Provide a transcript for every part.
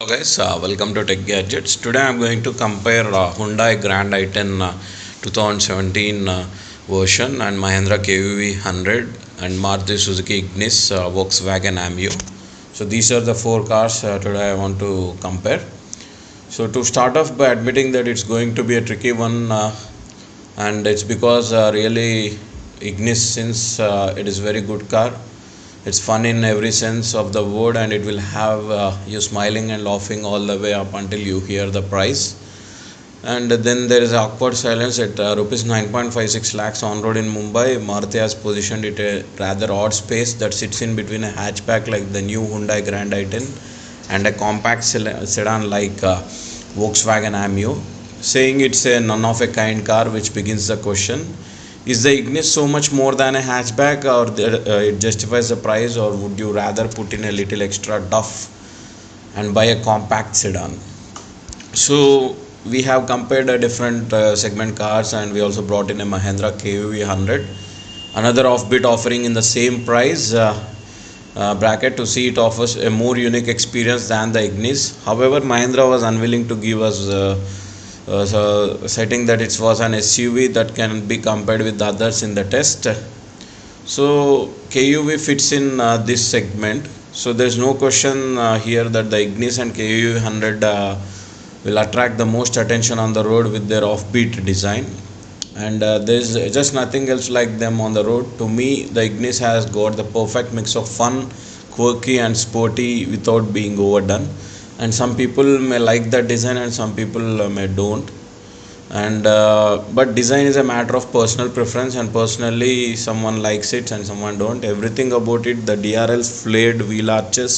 Hello guys, welcome to Tech Gadgets. Today I'm going to compare Hyundai Grand i10 2017 version and Mahindra Kuv100 and Maruti Suzuki Ignis, Volkswagen Ameo. So these are the four cars today I want to compare. So to start off by admitting that it's going to be a tricky one, and it's because really Ignis, since it is very good car. It's fun in every sense of the word, and it will have you smiling and laughing all the way up until you hear the price. And then there is awkward silence at rupees 9.56 lakhs on road in Mumbai. Maruti has positioned it a rather odd space that sits in between a hatchback like the new Hyundai Grand i10 and a compact sedan like Volkswagen Ameo, saying it's a none of a kind car, which begins the question: is the Ignis so much more than a hatchback, or it justifies the price, or would you rather put in a little extra duff and buy a compact sedan? So we have compared different segment cars, and we also brought in a Mahindra Kuv100, another offbeat offering in the same price bracket, to see it offers a more unique experience than the Ignis. However, Mahindra was unwilling to give us citing that it was an SUV that can be compared with the others in the test. So KUV fits in this segment. So there's no question here that the Ignis and KUV100 will attract the most attention on the road with their offbeat design, and there's just nothing else like them on the road. To me, the Ignis has got the perfect mix of fun, quirky and sporty without being overdone. And some people may like that design and some people may don't, and but design is a matter of personal preference, and personally someone likes it and someone don't. Everything about it, the DRL's flared wheel arches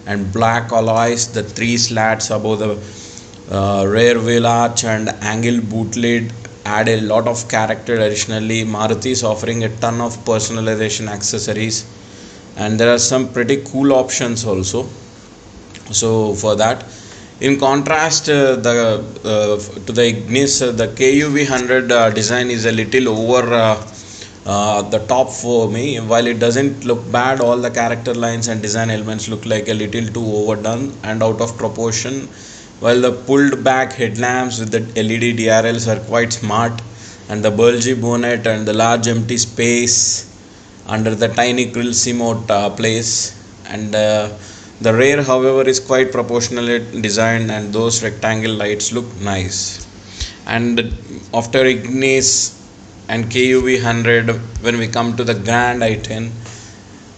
and black alloys, the three slats above the rear wheel arch and angled boot lid add a lot of character. Additionally, Maruti is offering a ton of personalization accessories, and there are some pretty cool options also. So for that, in contrast, to the Ignis, the KUV100 design is a little over the top for me. While it doesn't look bad, all the character lines and design elements look like a little too overdone and out of proportion. While the pulled back headlamps with the LED DRLs are quite smart, and the bulgy bonnet and the large empty space under the tiny grill seem out place, and the rear, however, is quite proportionally designed, and those rectangle lights look nice. And after Ignis and KUV100, when we come to the Grand i10,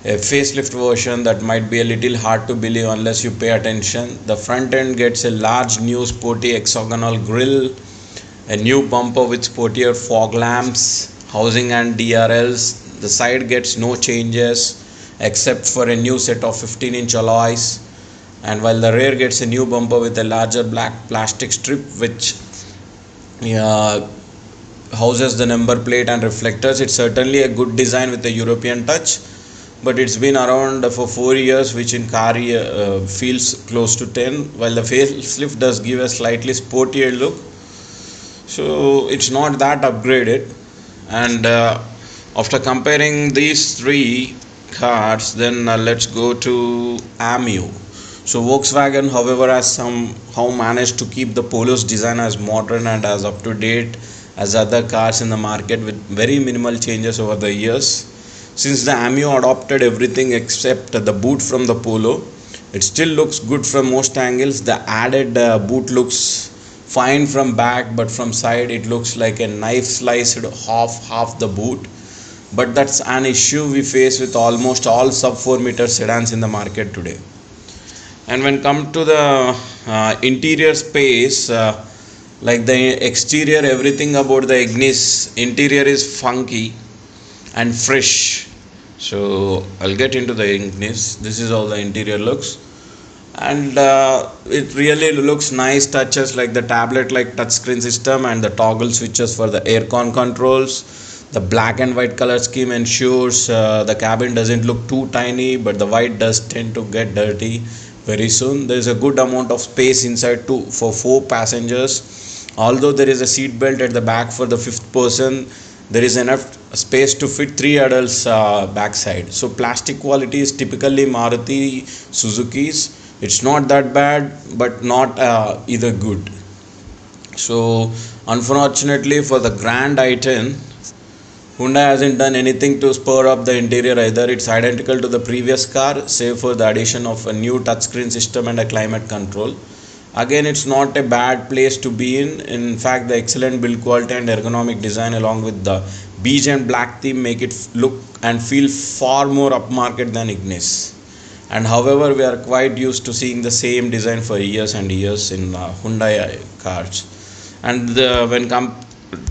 a facelift version that might be a little hard to believe unless you pay attention. The front end gets a large new sporty hexagonal grille, a new bumper with sportier fog lamps, housing and DRLs. The side gets no changes except for a new set of 15-inch alloys, and while the rear gets a new bumper with a larger black plastic strip which houses the number plate and reflectors. It's certainly a good design with a European touch, but it's been around for 4 years, which in car feels close to 10, while the facelift does give a slightly sportier look. So it's not that upgraded. And after comparing these three cars, then let's go to Ameo. So Volkswagen, however, has somehow managed to keep the Polo's design as modern and as up to date as other cars in the market, with very minimal changes over the years. Since the Ameo adopted everything except the boot from the Polo, it still looks good from most angles. The added boot looks fine from back, but from side it looks like a knife sliced half the boot. But that's an issue we face with almost all sub 4 meter sedans in the market today. And when come to the interior space, like the exterior, everything about the Ignis interior is funky and fresh. So I'll get into the Ignis. This is how the interior looks, and it really looks nice. Touches like the tablet like touchscreen system and the toggle switches for the aircon controls. The black and white color scheme ensures the cabin doesn't look too tiny, but the white does tend to get dirty very soon. There is a good amount of space inside too for 4 passengers. Although there is a seat belt at the back for the 5th person, there is enough space to fit 3 adults backside. So plastic quality is typically Maruti Suzuki's, It's not that bad, but not either good. So unfortunately for the Grand i10, Hyundai hasn't done anything to spur up the interior either. It's identical to the previous car, save for the addition of a new touchscreen system and a climate control. Again, it's not a bad place to be in. In fact, the excellent build quality and ergonomic design along with the beige and black theme make it look and feel far more upmarket than Ignis. And however, we are quite used to seeing the same design for years and years in Hyundai cars. And when come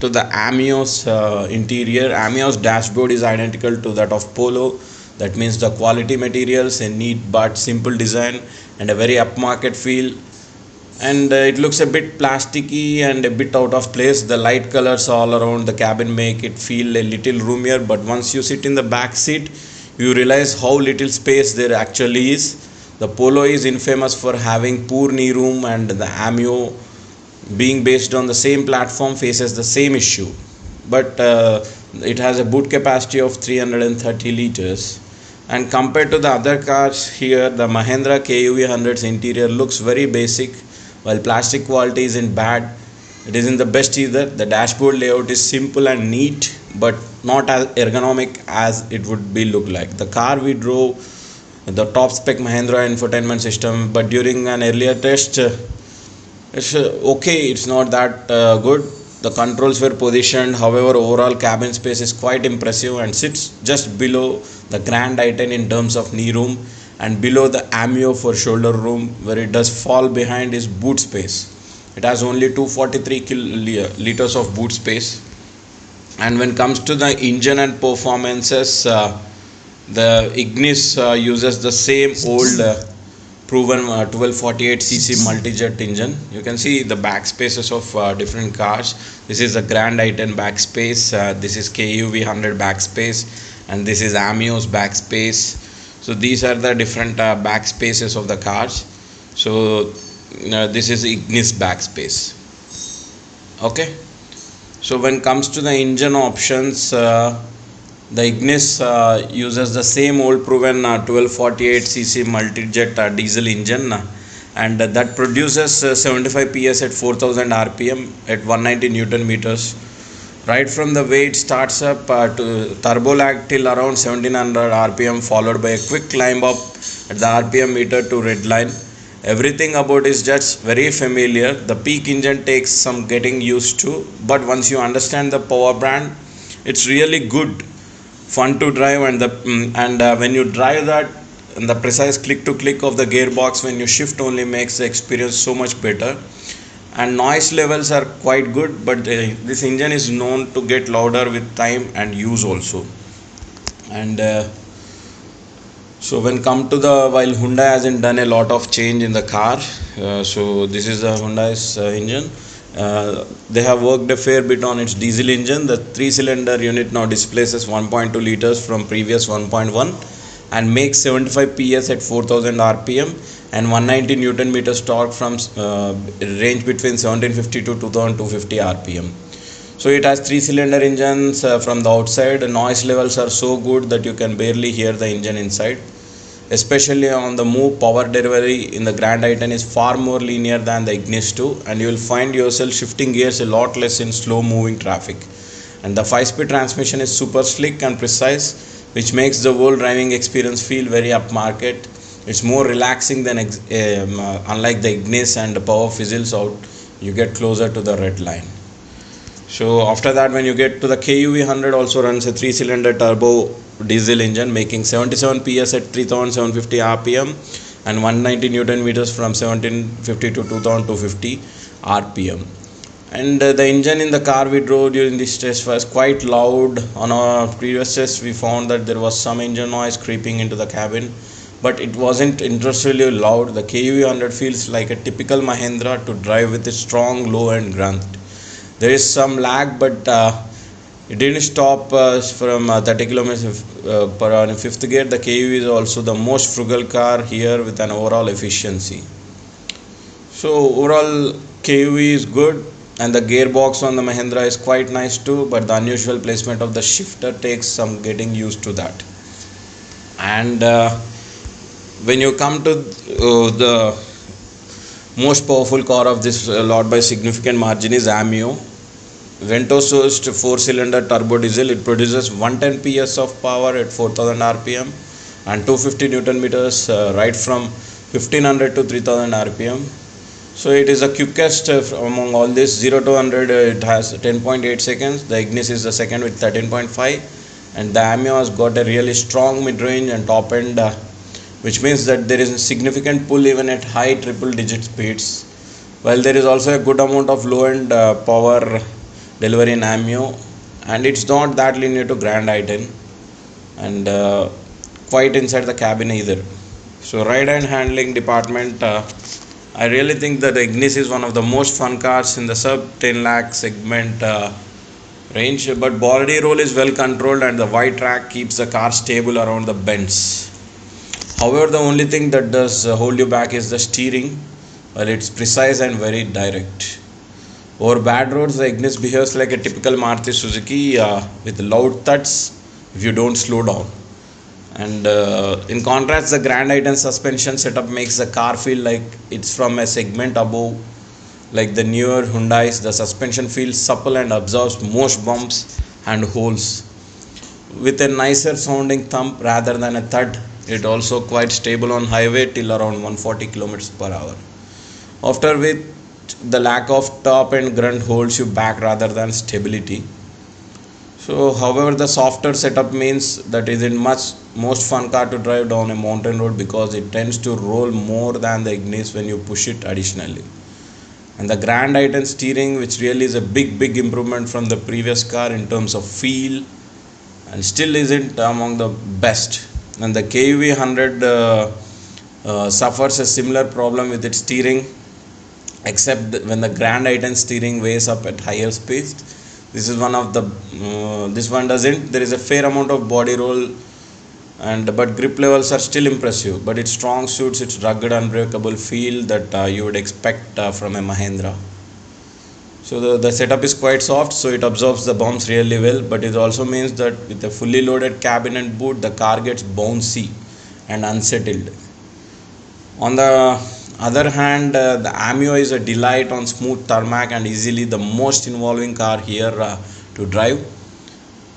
to the Ameo's interior, Ameo's dashboard is identical to that of Polo. That means the quality materials, a neat but simple design, and a very upmarket feel. And it looks a bit plasticky and a bit out of place. The light colors all around the cabin make it feel a little roomier, but once you sit in the back seat, you realize how little space there actually is. The Polo is infamous for having poor knee room, and the Ameo, being based on the same platform, faces the same issue. But it has a boot capacity of 330 liters. And compared to the other cars here, the Mahindra Kuv100's interior looks very basic. While plastic quality isn't bad, it isn't the best either. The dashboard layout is simple and neat, but not as ergonomic as it would be look like. The car we drove the top spec Mahindra infotainment system, but during an earlier test, it's okay. It's not that good. The controls were positioned. However, overall cabin space is quite impressive and sits just below the Grand i10 in terms of knee room, and below the Ameo for shoulder room, where it does fall behind is boot space. It has only 243 liters of boot space. And when it comes to the engine and performances, the Ignis uses the same old proven 1248cc multi-jet engine. You can see the back spaces of different cars. This is the Grand i10 backspace, this is Kuv100 backspace, and this is Ameo's backspace. So these are the different back spaces of the cars. So this is Ignis backspace. Okay. So when it comes to the engine options, the Ignis uses the same old proven 1248cc multi-jet diesel engine, and that produces 75 PS at 4000 RPM at 190 Newton meters. Right from the way it starts up to turbo lag till around 1700 RPM, followed by a quick climb up at the RPM meter to red line. Everything about is just very familiar. The peak engine takes some getting used to, but once you understand the power brand, it's really good, fun to drive. And when you drive that, and the precise click to click of the gearbox when you shift only makes the experience so much better. And noise levels are quite good, but this engine is known to get louder with time and use also. And so when come to the, while Hyundai hasn't done a lot of change in the car, so this is the Hyundai's engine. They have worked a fair bit on its diesel engine. The 3-cylinder unit now displaces 1.2 liters from previous 1.1 and makes 75 PS at 4000 RPM and 190 Newton meters torque from range between 1750 to 2250 RPM. So it has 3-cylinder engines from the outside. The noise levels are so good that you can barely hear the engine inside. Especially on the move, power delivery in the Grand i10 is far more linear than the Ignis 2, and you will find yourself shifting gears a lot less in slow moving traffic. And the 5-speed transmission is super slick and precise, which makes the whole driving experience feel very upmarket. It's more relaxing than unlike the Ignis, and the power fizzles out. You get closer to the red line. So after that, when you get to the Kuv100, also runs a 3-cylinder turbo diesel engine making 77 PS at 3750 RPM and 190 Newton meters from 1750 to 2250 RPM. And the engine in the car we drove during this test was quite loud. On our previous test, we found that there was some engine noise creeping into the cabin, but it wasn't interestingly loud. The Kuv100 feels like a typical Mahindra to drive with a strong low end grunt. There is some lag, but it didn't stop from 30 kilometers per hour in 5th gear. The Kuv is also the most frugal car here with an overall efficiency. So overall Kuv is good, and the gearbox on the Mahindra is quite nice too, but the unusual placement of the shifter takes some getting used to that. And When you come to the most powerful car of this lot by significant margin is Ameo. Vento-sourced 4-cylinder turbo diesel. It produces 110 PS of power at 4000 RPM and 250 Newton meters right from 1500 to 3000 RPM. So it is the quickest among all this. 0 to 100 it has 10.8 seconds. The Ignis is the second with 13.5, and the Ameo has got a really strong mid-range and top end, which means that there is a significant pull even at high triple digit speeds, while there is also a good amount of low end power delivery in Ameo, and it's not that linear to Grand i10 and quite inside the cabin either. So ride and handling department, I really think that the Ignis is one of the most fun cars in the sub 10 lakh segment range, but body roll is well controlled and the wide track keeps the car stable around the bends. However, the only thing that does hold you back is the steering. Well, it's precise and very direct. Over bad roads, the Ignis behaves like a typical Maruti Suzuki with loud thuds if you don't slow down. And in contrast, the Grand i10 suspension setup makes the car feel like it's from a segment above. Like the newer Hyundais, the suspension feels supple and absorbs most bumps and holes. With a nicer sounding thump rather than a thud, it also quite stable on highway till around 140 km per hour. After which, the lack of top and grunt holds you back rather than stability. So, however, the softer setup means that it isn't most fun car to drive down a mountain road because it tends to roll more than the Ignis when you push it additionally. And the Grand i10 steering, which really is a big improvement from the previous car in terms of feel, and still isn't among the best. And the Kuv100 suffers a similar problem with its steering, except when the Grand i10 steering weighs up at higher speeds. This is one of the this one doesn't. There is a fair amount of body roll, but grip levels are still impressive. But it strong suits its rugged, unbreakable feel that you would expect from a Mahindra. So the setup is quite soft, so it absorbs the bumps really well. But it also means that with a fully loaded cabin and boot, the car gets bouncy and unsettled. On the other hand, the Ameo is a delight on smooth tarmac and easily the most involving car here to drive.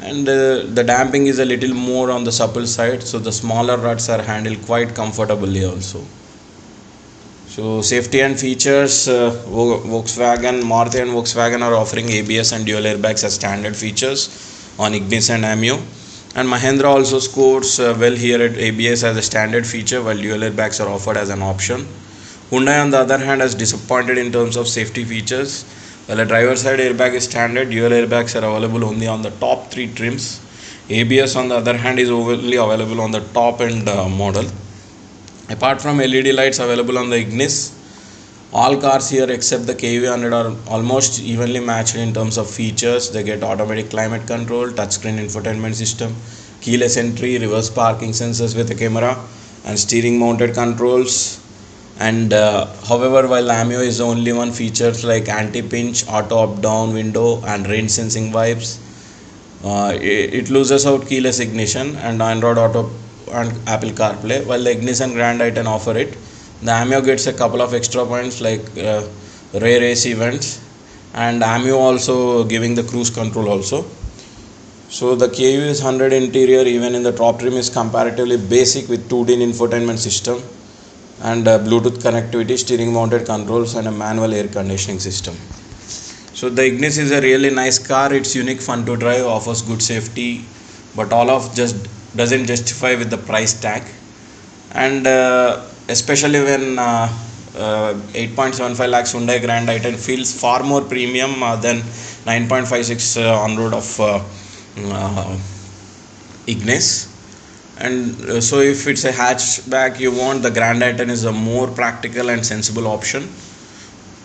And the damping is a little more on the supple side, so the smaller ruts are handled quite comfortably also. So safety and features, Maruti and Volkswagen are offering ABS and dual airbags as standard features on Ignis and Ameo. And Mahindra also scores well here at ABS as a standard feature, while dual airbags are offered as an option. Hyundai on the other hand has disappointed in terms of safety features. While a driver side airbag is standard, dual airbags are available only on the top 3 trims. ABS on the other hand is only available on the top end model. Apart from LED lights available on the Ignis, all cars here except the Kuv100 are almost evenly matched in terms of features. They get automatic climate control, touchscreen infotainment system, keyless entry, reverse parking sensors with a camera, and steering mounted controls. And however, while Ameo is the only one, features like anti-pinch, auto up-down window, and rain sensing vibes, it loses out keyless ignition and Android Auto and Apple CarPlay, while the Ignis and Grand i10 offer it. The Ameo gets a couple of extra points like rare AC vents, and Ameo also giving the cruise control also. So the Kuv100 interior, even in the top trim, is comparatively basic with 2D infotainment system and Bluetooth connectivity, steering mounted controls, and a manual air conditioning system. So the Ignis is a really nice car. It's unique, fun to drive, offers good safety, but all of just doesn't justify with the price tag. And especially when 8.75 lakhs Hyundai Grand i10 feels far more premium than 9.56 on road of Ignis. And so if it's a hatchback you want, the Grand i10 is a more practical and sensible option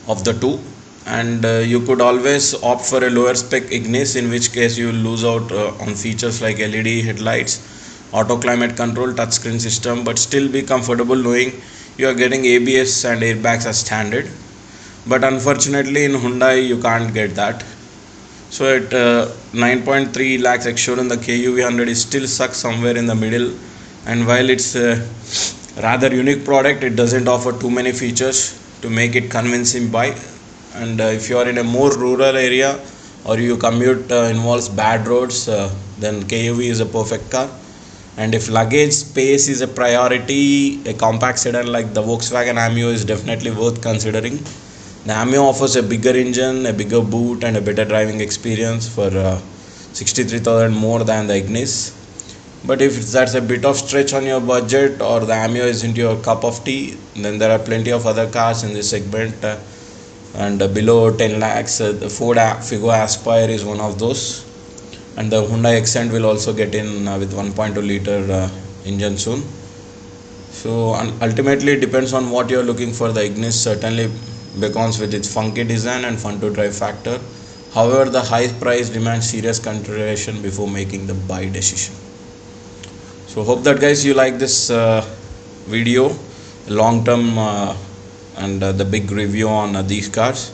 of the two. And you could always opt for a lower spec Ignis, in which case you will lose out on features like LED headlights, auto climate control, touchscreen system, but still be comfortable knowing you are getting ABS and airbags as standard. But unfortunately in Hyundai you can't get that. So at 9.3 lakhs ex-showroom, the Kuv100 is still stuck somewhere in the middle, and while it's rather unique product. It doesn't offer too many features to make it convincing buy. And if you are in a more rural area or you commute involves bad roads, then KUV is a perfect car. And if luggage space is a priority, a compact sedan like the Volkswagen Ameo is definitely worth considering. The Ameo offers a bigger engine, a bigger boot, and a better driving experience for 63,000 more than the Ignis. But if that's a bit of stretch on your budget or the Ameo isn't your cup of tea, then there are plenty of other cars in this segment. And below 10 lakhs, the Ford Figo Aspire is one of those. And the Hyundai Accent will also get in with 1.2 liter engine soon. So ultimately it depends on what you're looking for. The Ignis certainly beckons with its funky design and fun to drive factor. However, the high price demands serious consideration before making the buy decision. So hope that guys you like this video, long term and the big review on these cars.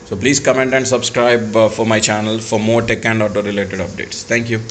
So please comment and subscribe for my channel for more tech and auto related updates. Thank you.